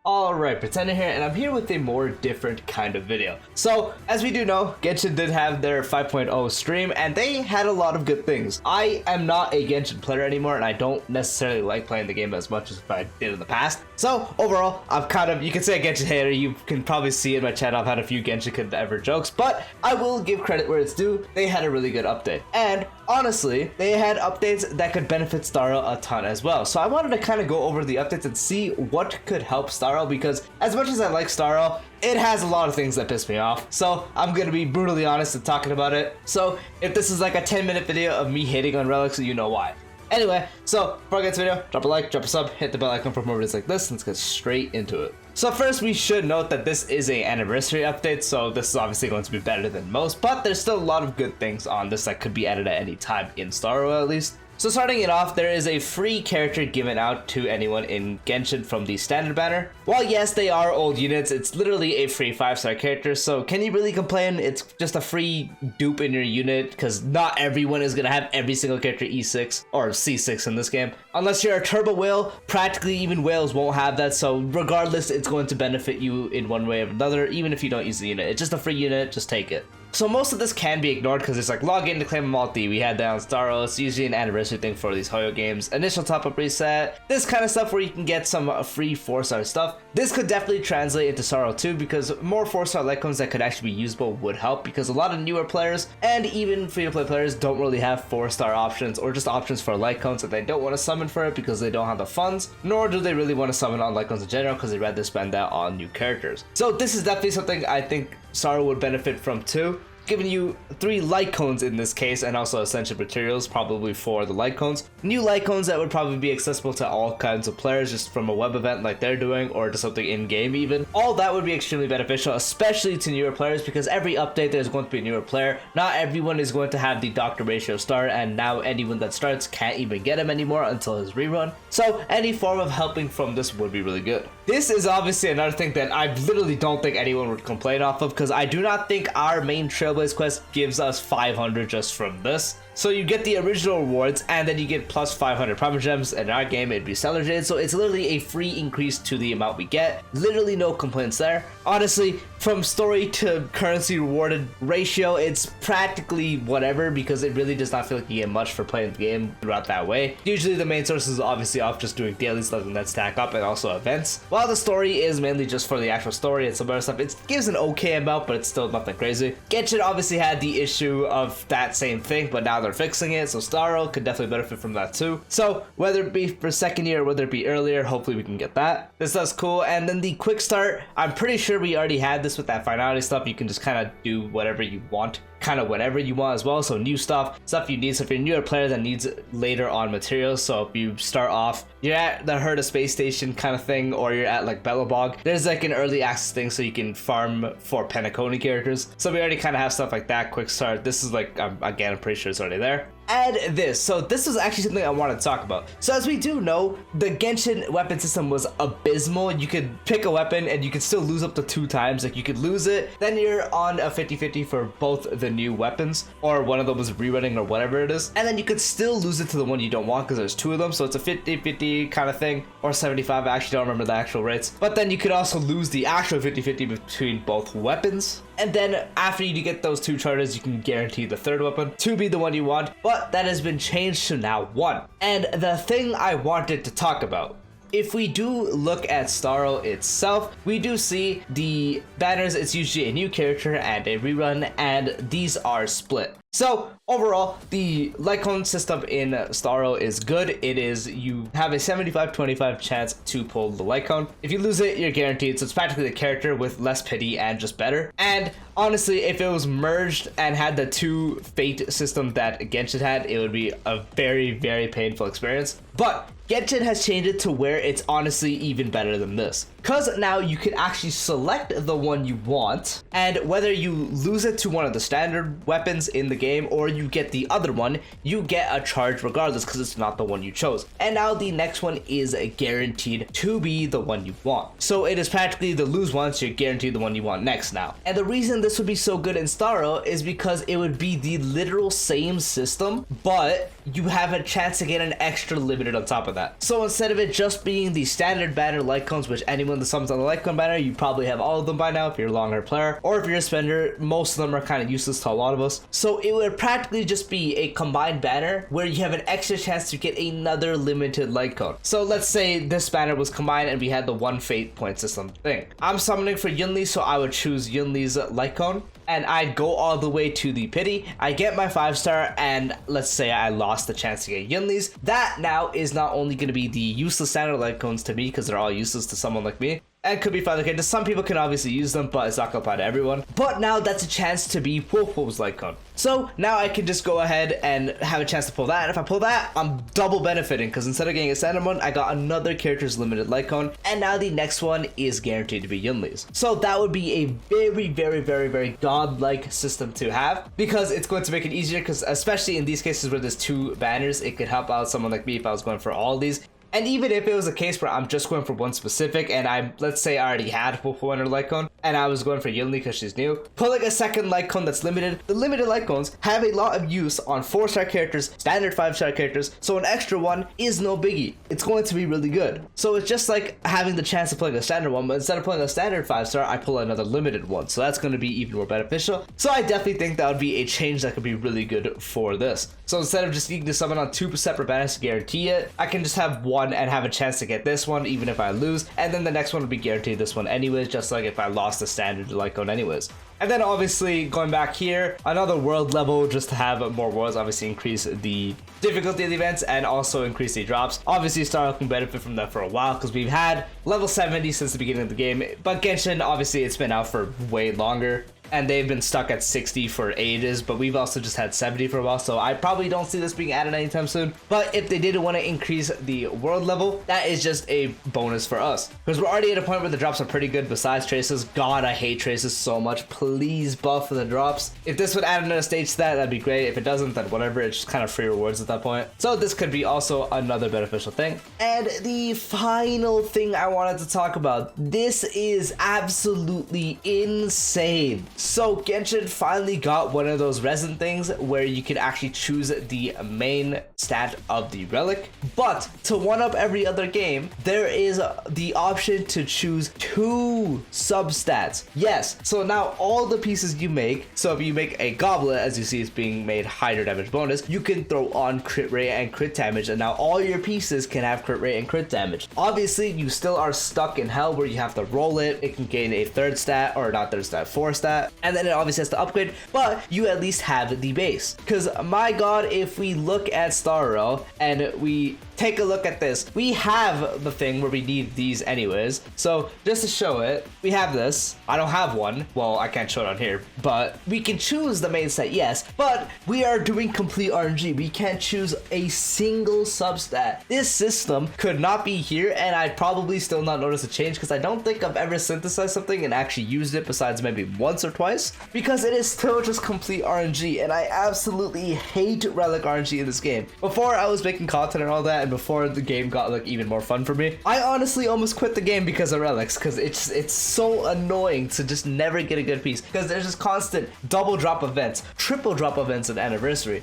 Alright, Pretender here, and I'm here with a more different kind of video. So, as we do know, Genshin did have their 5.0 stream, and they had a lot of good things. I am not a Genshin player anymore, and I don't necessarily like playing the game as much as I did in the past. So, overall, I'm kind of, you can say a Genshin hater, you can probably see in my chat I've had a few Genshin could ever jokes, but I will give credit where it's due. They had a really good update. And honestly, they had updates that could benefit Starro a ton as well. So I wanted to kind of go over the updates and see what could help Starro, because as much as I like Starro, it has a lot of things that piss me off. So I'm gonna be brutally honest and talking about it. So if this is like a 10-minute video of me hating on Relics, you know why. Anyway, so before I get to the video, drop a like, drop a sub, hit the bell icon for more videos like this. Let's get straight into it. So first, we should note that this is an anniversary update, so this is obviously going to be better than most, but there's still a lot of good things on this that could be added at any time in Starro at least. So starting it off, there is a free character given out to anyone in Genshin from the standard banner. While yes, they are old units, it's literally a free 5-star character, so can you really complain? It's just a free dupe in your unit, because not everyone is going to have every single character E6 or C6 in this game. Unless you're a turbo whale, practically even whales won't have that, so regardless, it's going to benefit you in one way or another, even if you don't use the unit. It's just a free unit, just take it. So most of this can be ignored because it's like log in to claim a multi. We had that on Starro. It's usually an anniversary thing for these Hoyo games. Initial top-up reset. This kind of stuff where you can get some free 4-star stuff. This could definitely translate into Starro too, because more 4-star icons that could actually be usable would help, because a lot of newer players and even free-to-play players don't really have 4-star options or just options for icons, and they don't want to summon for it because they don't have the funds, nor do they really want to summon on icons in general because they'd rather spend that on new characters. So this is definitely something I think Starro would benefit from too, giving you 3 light cones in this case, and also essential materials probably for the light cones. New light cones that would probably be accessible to all kinds of players just from a web event like they're doing, or to something in game even. All that would be extremely beneficial, especially to newer players, because every update there's going to be a newer player. Not everyone is going to have the doctor ratio start, and now anyone that starts can't even get him anymore until his rerun. So any form of helping from this would be really good. This is obviously another thing that I literally don't think anyone would complain off of, because I do not think our main Trailblaze quest gives us 500 just from this. So you get the original rewards, and then you get plus 500 Prima Gems. In our game, it'd be Stellar Jades, so it's literally a free increase to the amount we get. Literally no complaints there. Honestly, from story to currency rewarded ratio, it's practically whatever, because it really does not feel like you get much for playing the game throughout that way. Usually the main source is obviously off just doing dailies, letting that stack up, and also events. While the story is mainly just for the actual story and some other stuff, it gives an okay amount, but it's still nothing crazy. Genshin obviously had the issue of that same thing, but now they're fixing it, so Starro could definitely benefit from that too. So whether it be for second year or whether it be earlier, hopefully we can get that. This does cool. And then the quick start, I'm pretty sure we already had this with that finality stuff. You can just kind of do whatever you want, kind of whenever you want as well. So new stuff you need. So if you're a newer player that needs later on materials, so if you start off, you're at the Herda space station kind of thing, or you're at like Bellabog, there's like an early access thing so you can farm for Penacony characters. So we already kind of have stuff like that. Quick start, this is like, again, I'm pretty sure it's already there. Add this. So this is actually something I wanted to talk about. So as we do know, the Genshin weapon system was abysmal. You could pick a weapon and you could still lose up to 2 times. Like you could lose it, then you're on a 50-50 for both the new weapons, or one of them was rerunning or whatever it is, and then you could still lose it to the one you don't want because there's 2 of them. So it's a 50-50 kind of thing, or 75. I actually don't remember the actual rates, but then you could also lose the actual 50-50 between both weapons. And then after you get those 2 charters, you can guarantee the 3rd weapon to be the one you want, but that has been changed to now 1. And the thing I wanted to talk about, if we do look at Starro itself, we do see the banners. It's usually a new character and a rerun, and these are split. So overall, the light cone system in Starro is good. It is, you have a 75-25 chance to pull the light cone. If you lose it, you're guaranteed. So it's practically the character with less pity and just better. And honestly, if it was merged and had the 2 fate system that Genshin had, it would be a very, very painful experience. But Genshin has changed it to where it's honestly even better than this, because now you can actually select the one you want, and whether you lose it to one of the standard weapons in the game or you get the other one, you get a charge regardless because it's not the one you chose. And now the next one is guaranteed to be the one you want. So it is practically the lose once, you're guaranteed the one you want next now. And the reason this would be so good in Starro is because it would be the literal same system, but you have a chance to get an extra limited on top of that. So instead of it just being the standard banner light cones, which anyone that summons on the light cone banner, you probably have all of them by now if you're a long-hair player, or if you're a spender, most of them are kind of useless to a lot of us. So it would practically just be a combined banner where you have an extra chance to get another limited light cone. So let's say this banner was combined and we had the one fate point system thing. I'm summoning for Yunli, so I would choose Yunli's light cone, and I'd go all the way to the pity. I get my 5-star, and let's say I lost the chance to get Yunli's. That now is not only going to be the useless standard light cones to me, because they're all useless to someone like me, and could be fine. Okay, some people can obviously use them, but it's not gonna apply to everyone. But now that's a chance to be Wolf's light cone. So now I can just go ahead and have a chance to pull that. And if I pull that, I'm double benefiting, because instead of getting a standard one, I got another character's limited light cone, and now the next one is guaranteed to be Yunli's. So that would be a very, very, very, very godlike system to have, because it's going to make it easier, because especially in these cases where there's 2 banners, it could help out someone like me if I was going for all these. And even if it was a case where I'm just going for one specific, and let's say I already had Wolf Wonder light cone, and I was going for Yunli because she's new, pulling a second light cone that's limited. The limited light cones have a lot of use on 4-star characters, standard 5-star characters, so an extra one is no biggie. It's going to be really good. So it's just like having the chance of pulling a standard one, but instead of pulling a standard 5-star, I pull another limited one. So that's going to be even more beneficial. So I definitely think that would be a change that could be really good for this. So instead of just needing to summon on 2 separate banners to guarantee it, I can just have one and have a chance to get this one even if I lose, and then the next one would be guaranteed this one anyways, just like if I lost the standard light cone anyways. And then obviously going back here, another world level just to have more worlds, obviously increase the difficulty of the events and also increase the drops. Obviously Star can benefit from that for a while because we've had level 70 since the beginning of the game, but Genshin obviously it's been out for way longer. And they've been stuck at 60 for ages, but we've also just had 70 for a while, so I probably don't see this being added anytime soon. But if they did want to increase the world level, that is just a bonus for us. Because we're already at a point where the drops are pretty good besides traces. God, I hate traces so much. Please buff the drops. If this would add another stage stat, that'd be great. If it doesn't, then whatever, it's just kind of free rewards at that point. So this could be also another beneficial thing. And the final thing I wanted to talk about, this is absolutely insane. So Genshin finally got one of those resin things where you can actually choose the main stat of the relic, but to one up every other game, there is the option to choose 2 substats. Yes, so now all the pieces you make, so if you make a goblet, as you see it's being made higher damage bonus, you can throw on crit rate and crit damage, and now all your pieces can have crit rate and crit damage. Obviously you still are stuck in hell where you have to roll it. It can gain a 3rd stat, or not 3rd stat, 4th stat, and then it obviously has to upgrade, but you at least have the base. Because my god, if we look at Star Rail and we take a look at this, we have the thing where we need these anyways. So just to show it, we have this. I don't have one. Well, I can't show it on here, but we can choose the main set, yes, but we are doing complete RNG. We can't choose a single substat. This system could not be here, and I'd probably still not notice a change because I don't think I've ever synthesized something and actually used it besides maybe once or twice, because it is still just complete RNG, and I absolutely hate relic RNG in this game. Before I was making content and all that, and before the game got like even more fun for me, I honestly almost quit the game because of relics, because it's so annoying to just never get a good piece, because there's just constant double drop events, triple drop events at anniversary.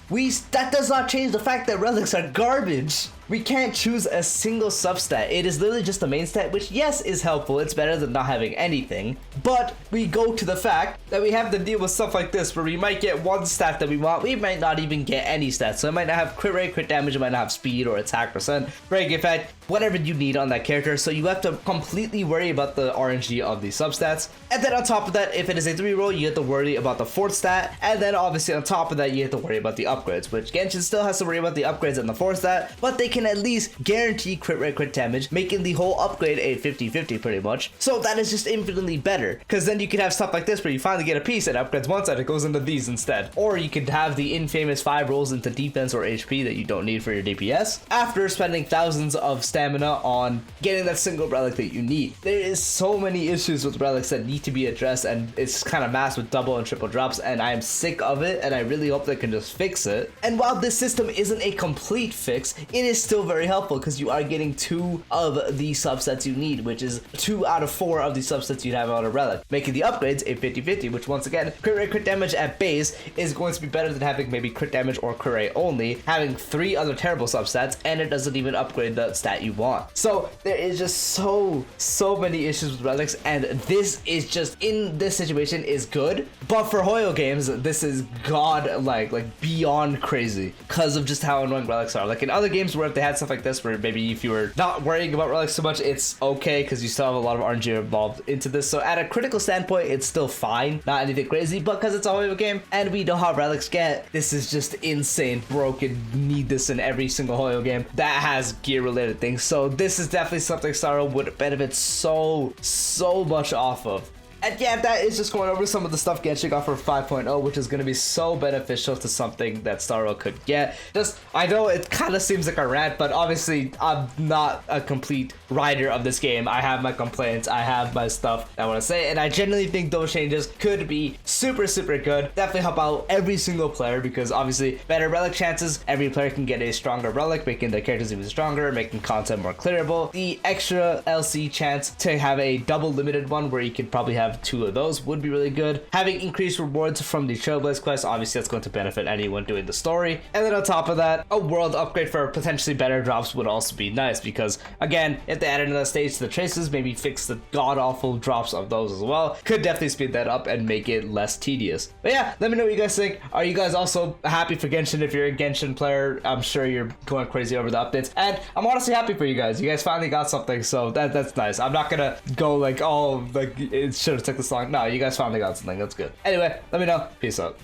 That does not change the fact that relics are garbage. We can't choose a single substat. It is literally just the main stat, which yes is helpful, it's better than not having anything, but we go to the fact that we have to deal with stuff like this where we might get one stat that we want, we might not even get any stats. So it might not have crit rate, crit damage, it might not have speed or attack percent, break effect, whatever you need on that character. So you have to completely worry about the RNG of the substats. And then on top of that, if it is a 3-roll, you have to worry about the 4th stat, and then obviously on top of that you have to worry about the upgrades, which Genshin still has to worry about the upgrades and the 4th stat, but they can at least guarantee crit rate, crit damage, making the whole upgrade a 50-50 pretty much. So that is just infinitely better, because then you can have stuff like this where you finally get a piece and upgrades one side, it goes into these instead. Or you could have the infamous 5 rolls into defense or HP that you don't need for your DPS after spending thousands of stats stamina on getting that single relic that you need. There is so many issues with relics that need to be addressed, and it's kind of masked with double and triple drops, and I am sick of it, and I really hope they can just fix it. And while this system isn't a complete fix, it is still very helpful because you are getting 2 of the subsets you need, which is 2 out of 4 of the subsets you'd have on a relic, making the upgrades a 50-50, which once again, crit rate, crit damage at base is going to be better than having maybe crit damage or crit rate only, having 3 other terrible subsets, and it doesn't even upgrade the stat you want. So there is just so many issues with relics, and this is just, in this situation, is good. But for Hoyo games, this is like beyond crazy because of just how annoying relics are. Like in other games where if they had stuff like this, where maybe if you were not worrying about relics so much, it's okay because you still have a lot of RNG involved into this. So at a critical standpoint, it's still fine, not anything crazy, but because it's a Hoyo game and we know how relics get, this is just insane, broken, need this in every single Hoyo game that has gear related things. So this is definitely something Starro would benefit so much off of. And yeah, that is just going over some of the stuff Genshin got for 5.0, which is going to be so beneficial to something that Starro could get. I know it kind of seems like a rant, but obviously I'm not a complete writer of this game. I have my complaints, I have my stuff I want to say, and I genuinely think those changes could be super good. Definitely help out every single player because obviously better relic chances, every player can get a stronger relic, making their characters even stronger, making content more clearable. The extra LC chance to have a double limited one where you could probably have 2 of those would be really good. Having increased rewards from the Trailblaze quest, obviously that's going to benefit anyone doing the story. And then on top of that, a world upgrade for potentially better drops would also be nice because again, if they add another stage to the traces, maybe fix the god-awful drops of those as well, could definitely speed that up and make it less tedious. But yeah, let me know what you guys think. Are you guys also happy for Genshin? If you're a Genshin player, I'm sure you're going crazy over the updates, and I'm honestly happy for you guys. You guys finally got something, so that's nice. I'm not gonna go like, oh, like it should have took this long. No, you guys finally got something. That's good. Anyway, let me know. Peace out.